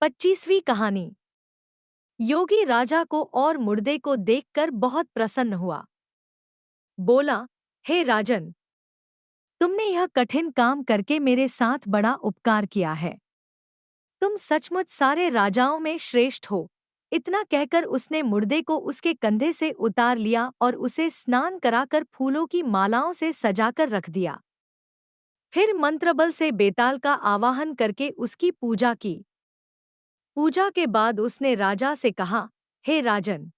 25वीं कहानी। योगी राजा को और मुर्दे को देखकर बहुत प्रसन्न हुआ। बोला, हे राजन, तुमने यह कठिन काम करके मेरे साथ बड़ा उपकार किया है। तुम सचमुच सारे राजाओं में श्रेष्ठ हो। इतना कहकर उसने मुर्दे को उसके कंधे से उतार लिया और उसे स्नान कराकर फूलों की मालाओं से सजाकर रख दिया। फिर मंत्रबल से बेताल का आवाहन करके उसकी पूजा की। पूजा के बाद उसने राजा से कहा, हे राजन,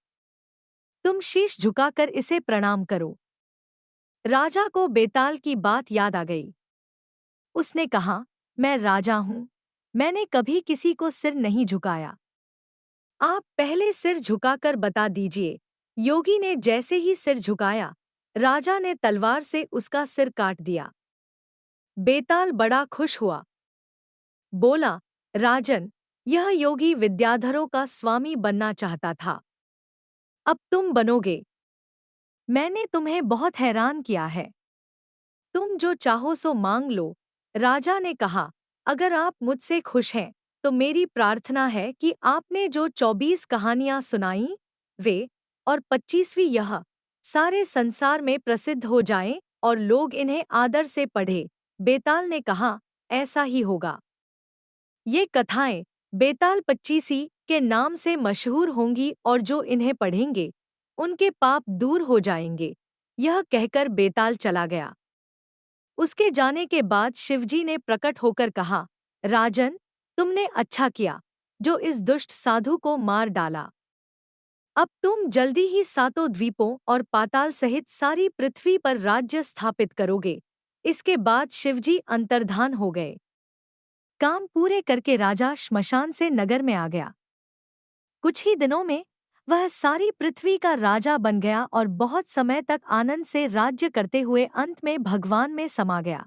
तुम शीश झुकाकर इसे प्रणाम करो। राजा को बेताल की बात याद आ गई। उसने कहा, मैं राजा हूँ, मैंने कभी किसी को सिर नहीं झुकाया। आप पहले सिर झुकाकर बता दीजिए। योगी ने जैसे ही सिर झुकाया, राजा ने तलवार से उसका सिर काट दिया। बेताल बड़ा खुश हुआ। बोला, राजन, यह योगी विद्याधरों का स्वामी बनना चाहता था। अब तुम बनोगे। मैंने तुम्हें बहुत हैरान किया है। तुम जो चाहो सो मांग लो। राजा ने कहा, अगर आप मुझसे खुश हैं, तो मेरी प्रार्थना है कि आपने जो 24 कहानियां सुनाई, वे और 25वीं यह सारे संसार में प्रसिद्ध हो जाएं और लोग इन्हें आदर से पढ़ें। बेताल ने कहा, ऐसा ही होगा। ये कथाएं बेताल 25 के नाम से मशहूर होंगी और जो इन्हें पढ़ेंगे, उनके पाप दूर हो जाएंगे। यह कहकर बेताल चला गया। उसके जाने के बाद शिवजी ने प्रकट होकर कहा, राजन, तुमने अच्छा किया जो इस दुष्ट साधु को मार डाला। अब तुम जल्दी ही सातों द्वीपों और पाताल सहित सारी पृथ्वी पर राज्य स्थापित करोगे। इसके बाद शिवजी अंतर्धान हो गए। काम पूरे करके राजा श्मशान से नगर में आ गया। कुछ ही दिनों में वह सारी पृथ्वी का राजा बन गया और बहुत समय तक आनंद से राज्य करते हुए अंत में भगवान में समा गया।